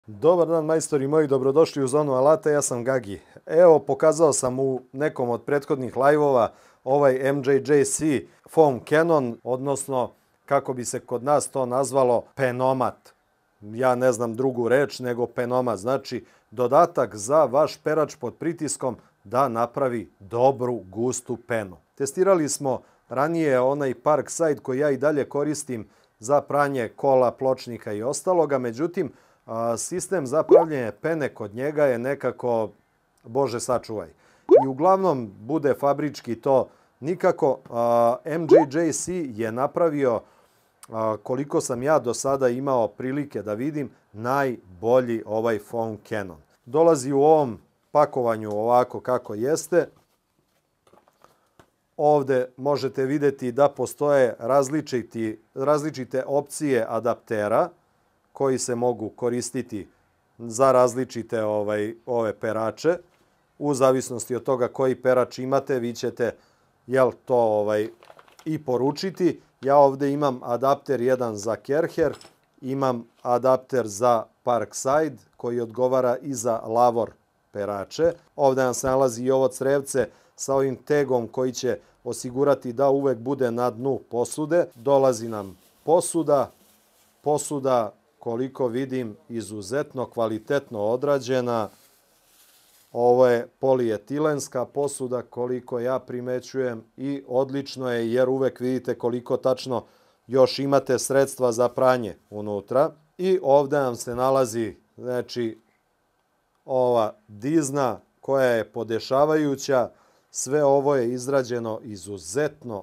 Dobar dan majstori moji, dobrodošli u Zonu alata, ja sam Gagi. Evo, pokazao sam u nekom od prethodnih live-ova ovaj MJJC Foam Cannon, odnosno kako bi se kod nas to nazvalo penomat. Ja ne znam drugu reč nego penomat, znači dodatak za vaš perač pod pritiskom da napravi dobru gustu penu. Testirali smo ranije onaj Parkside koji ja i dalje koristim za pranje kola, pločnika i ostaloga, međutim sistem za pravljenje pene kod njega je nekako, Bože sačuvaj. I uglavnom bude fabrički to nikako. MJJC je napravio, koliko sam ja do sada imao prilike da vidim, najbolji ovaj Foam Cannon. Dolazi u ovom pakovanju ovako kako jeste. Ovde možete vidjeti da postoje različite opcije adaptera koji se mogu koristiti za različite ove perače. U zavisnosti od toga koji perač imate, vi ćete to i poručiti. Ja ovdje imam adapter jedan za Kerher, imam adapter za Parkside koji odgovara i za lavor perače. Ovdje nam se nalazi i ovo crevce sa ovim tegom koji će osigurati da uvek bude na dnu posude. Dolazi nam posuda koliko vidim izuzetno kvalitetno odrađena. Ovo je polietilenska posuda koliko ja primećujem i odlično je jer uvek vidite koliko tačno još imate sredstva za pranje unutra. I ovdje nam se nalazi ova dizna koja je podešavajuća. Sve ovo je izrađeno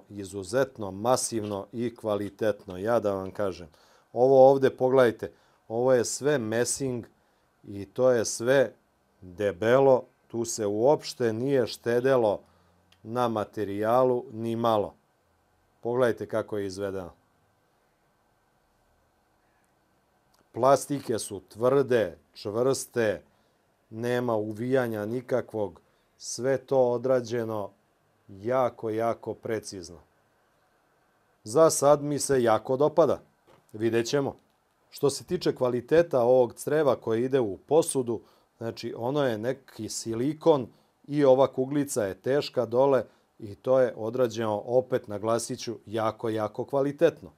izuzetno masivno i kvalitetno. Ja da vam kažem. Ovo ovdje pogledajte, ovo je sve mesing i to je sve debelo. Tu se uopšte nije štedelo na materijalu ni malo. Pogledajte kako je izvedeno. Plastike su tvrde, čvrste, nema uvijanja nikakvog. Sve to odrađeno jako precizno. Za sad mi se jako dopada. Vidjet ćemo. Što se tiče kvaliteta ovog creva koje ide u posudu, znači ono je neki silikon i ova kuglica je teška dole i to je odrađeno, opet naglasit ću, jako kvalitetno.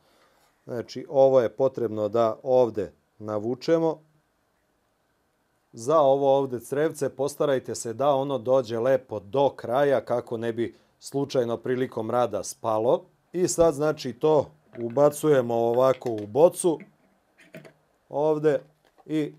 Znači ovo je potrebno da ovdje navučemo. Za ovo ovdje crevce postarajte se da ono dođe lepo do kraja kako ne bi slučajno prilikom rada spalo. I sad znači to ubacujemo ovako u bocu ovdje i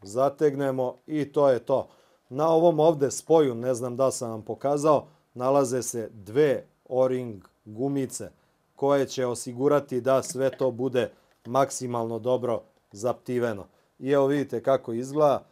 zategnemo i to je to. Na ovom ovdje spoju, ne znam da sam vam pokazao, nalaze se dve O-ring gumice koje će osigurati da sve to bude maksimalno dobro zaptiveno. I evo vidite kako izgleda.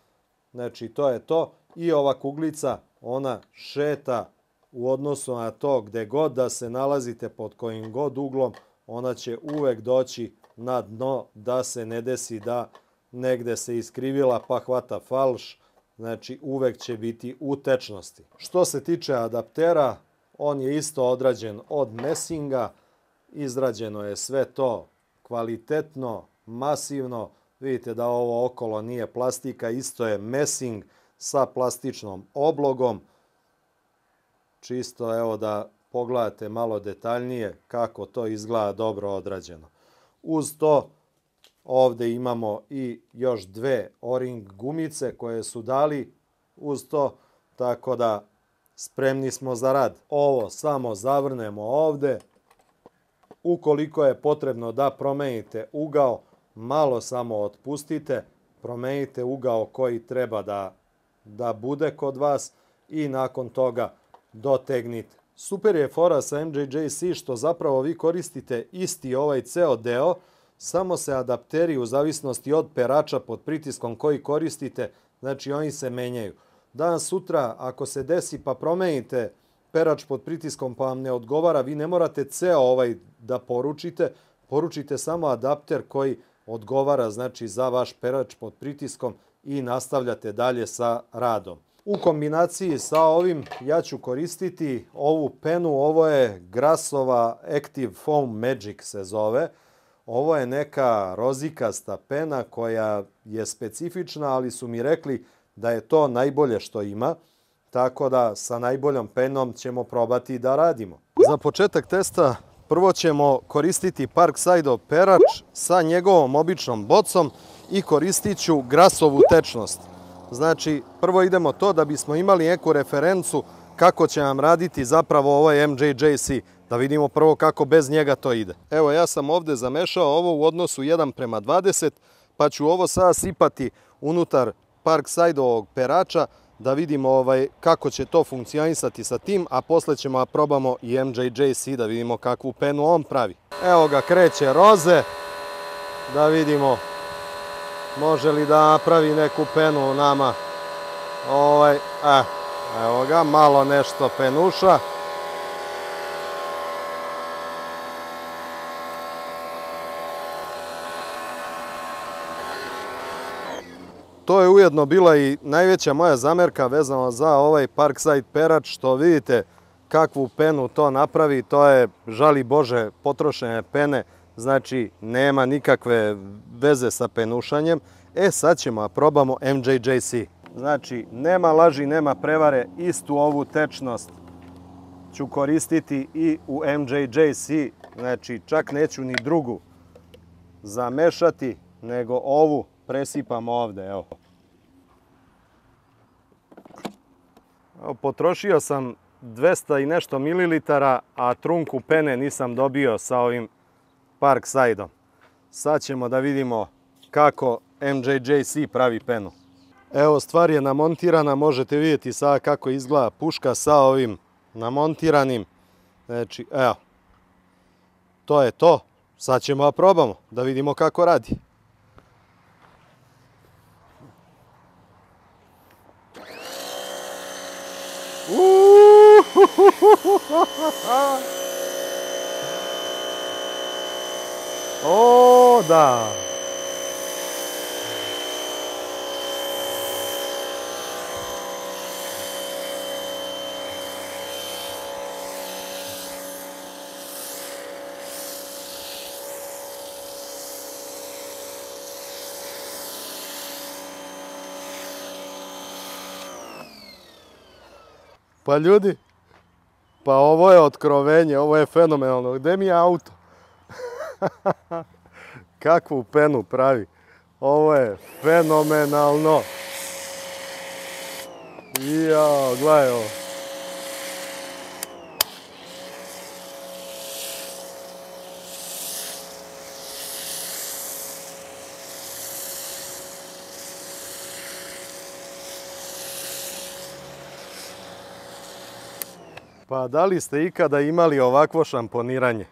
Znači to je to. I ova kuglica, ona šeta u odnosu na to gde god da se nalazite pod kojim god uglom, ona će uvek doći na dno da se ne desi da negde se iskrivila pa hvata falš. Znači uvek će biti u tečnosti. Što se tiče adaptera, on je isto odrađen od mesinga. Izrađeno je sve to kvalitetno, masivno. Vidite da ovo okolo nije plastika, isto je mesing sa plastičnom oblogom. Čisto evo da pogledate malo detaljnije kako to izgleda dobro odrađeno. Uz to ovdje imamo i još dve O-ring gumice koje su dali uz to, tako da spremni smo za rad. Ovo samo zavrnemo ovdje. Ukoliko je potrebno da promenite ugao, malo samo otpustite, promenite ugao koji treba da bude kod vas i nakon toga dotegnite. Super je fora sa MJJC što zapravo vi koristite isti ovaj ceo deo, samo se adapteri u zavisnosti od perača pod pritiskom koji koristite, znači oni se menjaju. Danas sutra ako se desi pa promenite perač pod pritiskom pa vam ne odgovara, vi ne morate ceo ovaj da poručite, poručite samo adapter koji odgovara znači za vaš perač pod pritiskom i nastavljate dalje sa radom. U kombinaciji sa ovim ja ću koristiti ovu penu, ovo je Grassova Active Foam Magic se zove. Ovo je neka rozikasta pena koja je specifična, ali su mi rekli da je to najbolje što ima. Tako da sa najboljom penom ćemo probati da radimo. Za početak testa prvo ćemo koristiti Parkside perač sa njegovom običnom bocom i koristit ću Grassovu tečnost. Znači, prvo idemo to da bismo imali neku referencu kako će nam raditi zapravo ovaj MJJC. Da vidimo prvo kako bez njega to ide. Evo, ja sam ovdje zamešao ovo u odnosu 1:20, pa ću ovo sada sipati unutar Parkside-ovog perača da vidimo kako će to funkcionisati sa tim, a posle ćemo da probamo i MJJC da vidimo kakvu penu on pravi. Evo ga, kreće roze, da vidimo može li da napravi neku penu nama. Evo ga, malo nešto penuša. To je ujedno bila i najveća moja zamerka vezano za ovaj Parkside perač, što vidite kakvu penu to napravi. To je, žali Bože, potrošene pene, znači nema nikakve veze sa penušanjem. Sad ćemo da probamo MJJC. Znači, nema laži, nema prevare, istu ovu tečnost ću koristiti i u MJJC. Znači, čak neću ni drugu zamešati, nego ovu presipam ovdje, evo. Potrošio sam 200 i nešto mililitara, a trunku pene nisam dobio sa ovim Parkside-om. Sad ćemo da vidimo kako MJJC pravi penu. Evo, stvar je namontirana, možete vidjeti sada kako izgleda puška sa ovim namontiranim. Znači, evo, to je to. Sad ćemo da probamo, da vidimo kako radi. O, da. Pa ljudi, pa ovo je otkrovenje, ovo je fenomenalno. Gde mi je auto? Kakvu penu pravi. Ovo je fenomenalno. Jao, gledaj ovo. Pa da li ste ikada imali ovakvo šamponiranje?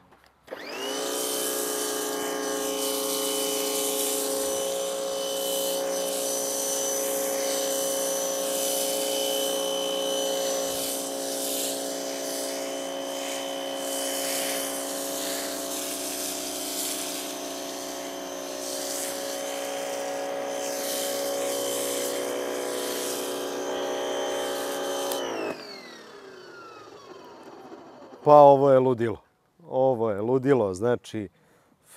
Pa ovo je ludilo. Ovo je ludilo, znači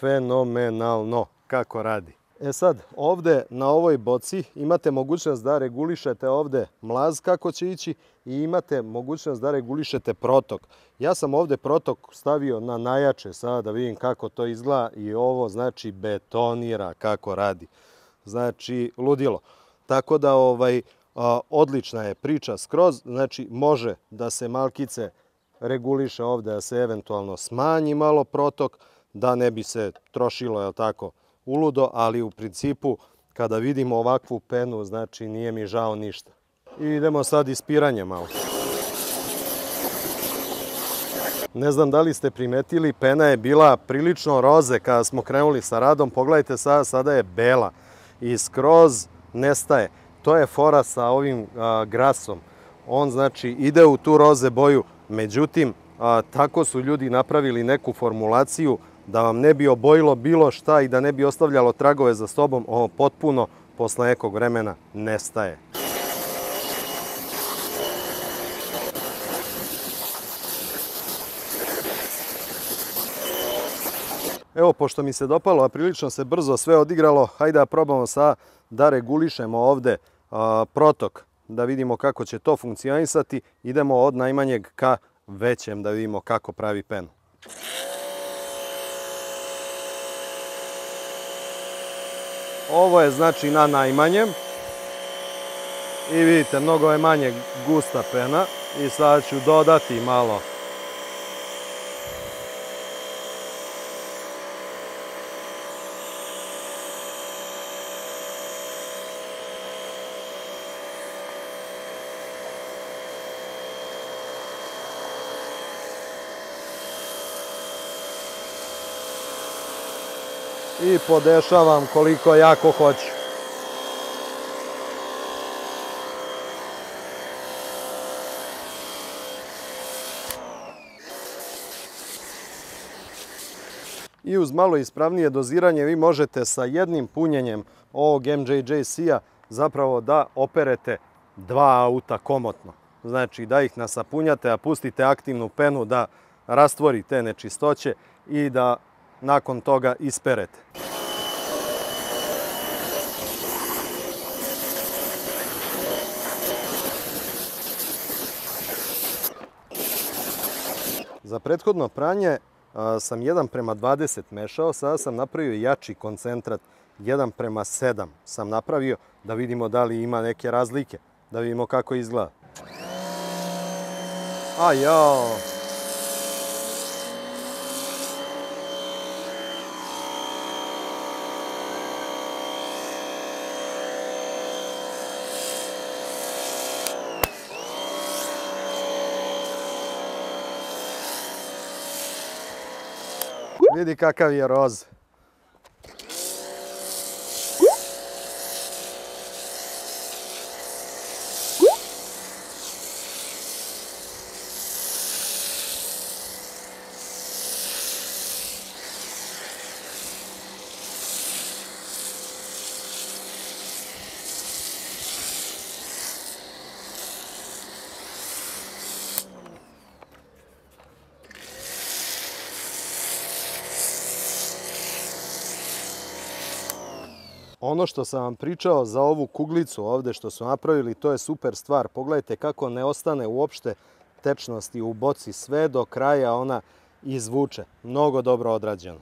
fenomenalno kako radi. Sad, ovdje na ovoj boci imate mogućnost da regulišete ovdje mlaz kako će ići i imate mogućnost da regulišete protok. Ja sam ovdje protok stavio na najjače, sada da vidim kako to izgleda i ovo znači betonira kako radi. Znači, ludilo. Tako da odlična je priča skroz, znači može da se malkice reguliše ovdje, da se eventualno smanji malo protok, da ne bi se trošilo, jel tako, uludo, ali u principu kada vidimo ovakvu penu, znači nije mi žao ništa. I idemo sad ispiranje malo. Ne znam da li ste primetili, pena je bila prilično roze kada smo krenuli sa radom, pogledajte sada je bela i skroz nestaje. To je fora sa ovim Grassom. On znači ide u tu roze boju, međutim tako su ljudi napravili neku formulaciju da vam ne bi obojilo bilo šta i da ne bi ostavljalo tragove za sobom, ovo potpuno posle nekog vremena nestaje. Evo, pošto mi se dopalo, a prilično se brzo sve odigralo, hajde da probamo da regulišemo ovde protok, da vidimo kako će to funkcionisati. Idemo od najmanjeg ka većem, da vidimo kako pravi penu. Ovo je znači na najmanjem. I vidite, mnogo je manje gusta pena. I sada ću dodati malo. I podešavam koliko jako hoću. I uz malo ispravnije doziranje vi možete sa jednim punjenjem ovog MJJC-a zapravo da operete 2 auta komotno. Znači da ih nasapunjate, a pustite aktivnu penu da rastvori te nečistoće i da nakon toga isperete. Za prethodno pranje sam 1:20 mešao, sada sam napravio jači koncentrat, 1:7 sam napravio, da vidimo da li ima neke razlike, da vidimo kako izgleda. A jao! Vidi kakav je roz. Ono što sam vam pričao za ovu kuglicu ovde što su napravili, to je super stvar. Pogledajte kako ne ostane uopšte tečnosti u boci, sve do kraja ona izvuče. Mnogo dobro odrađeno.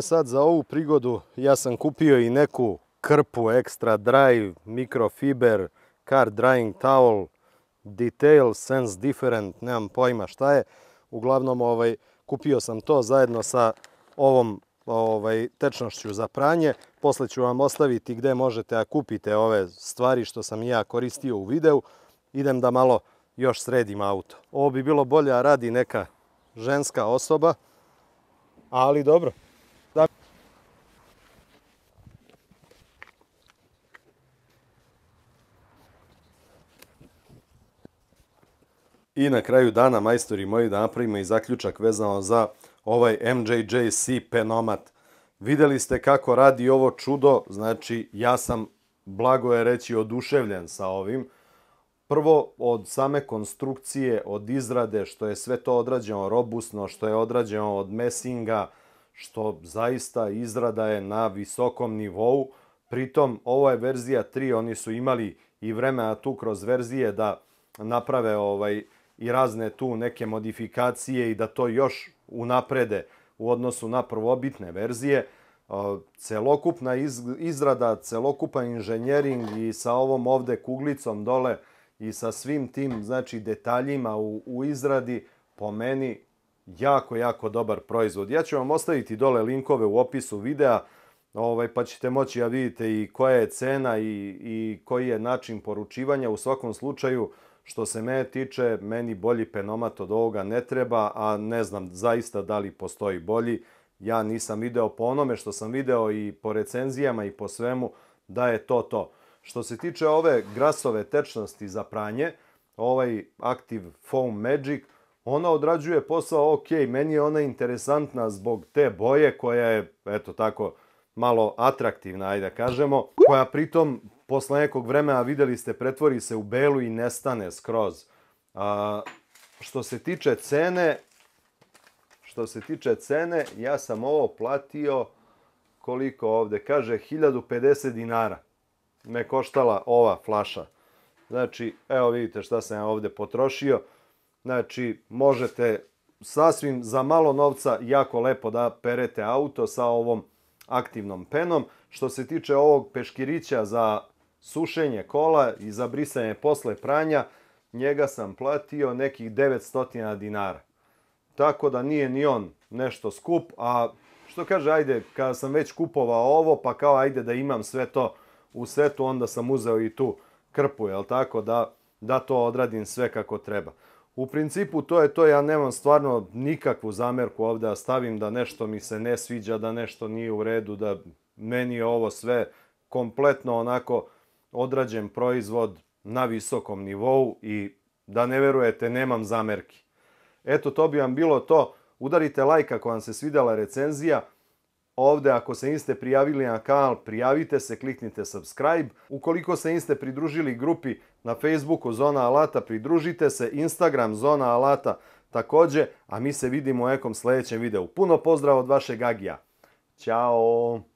Sad za ovu prigodu ja sam kupio i neku krpu Extra Dry, mikrofiber, car drying towel, detail, sense different, nemam pojma šta je. Uglavnom kupio sam to zajedno sa ovom tečnošću za pranje. Posle ću vam ostaviti gde možete da kupite ove stvari što sam ja koristio u videu. Idem da malo još sredim auto. Ovo bi bilo bolje da radi neka ženska osoba, ali dobro. I na kraju dana, majstori moji, da napravimo i zaključak vezano za ovaj MJJC penomat. Videli ste kako radi ovo čudo, znači ja sam, blago je reći, oduševljen sa ovim. Prvo, od same konstrukcije, od izrade, što je sve to odrađeno robustno, što je odrađeno od mesinga, što zaista izrada je na visokom nivou. Pritom, ovo je verzija 3, oni su imali i vremena tu kroz verzije da naprave i razne tu neke modifikacije i da to još unaprede u odnosu na prvobitne verzije. Celokupna izrada, celokupan inženjering i sa ovom ovde kuglicom dole i sa svim tim znači detaljima u izradi, po meni jako, jako dobar proizvod. Ja ću vam ostaviti dole linkove u opisu videa, pa ćete moći da vidite i koja je cena i koji je način poručivanja. U svakom slučaju, što se mene tiče, meni bolji penomat od ovoga ne treba, a ne znam zaista da li postoji bolji. Ja nisam video po onome što sam video i po recenzijama i po svemu da je to to. Što se tiče ove grasove tečnosti za pranje, ovaj Active Foam Magic, ona odrađuje posao ok, meni je ona interesantna zbog te boje koja je, eto tako, malo atraktivna, ajde da kažemo, koja pritom posle nekog vremena, vidjeli ste, pretvori se u belu i nestane skroz. Što se tiče cene, ja sam ovo platio, koliko ovdje kaže, 1050 dinara me koštala ova flaša. Znači, evo vidite šta sam ja ovdje potrošio. Znači, možete sasvim za malo novca jako lepo da perete auto sa ovom aktivnom penom. Što se tiče ovog peškirića za sušenje kola i za brisanje posle pranja, njega sam platio nekih 900 dinara. Tako da nije ni on nešto skup, a što kaže, ajde, kada sam već kupovao ovo, pa kao ajde da imam sve to u setu, onda sam uzeo i tu krpu, jel tako, da to odradim sve kako treba. U principu to je to, ja nemam stvarno nikakvu zamerku ovdje da stavim da nešto mi se ne sviđa, da nešto nije u redu, da meni je ovo sve kompletno onako odrađen proizvod na visokom nivou i da ne verujete, nemam zamerki. Eto, to bi vam bilo to. Udarite like ako vam se svidjela recenzija. Ovdje ako se niste prijavili na kanal, prijavite se, kliknite subscribe. Ukoliko se niste pridružili grupi na Facebooku Zona Alata, pridružite se. Instagram Zona Alata također. A mi se vidimo u nekom sljedećem videu. Puno pozdrav od vašeg Agija. Ćao!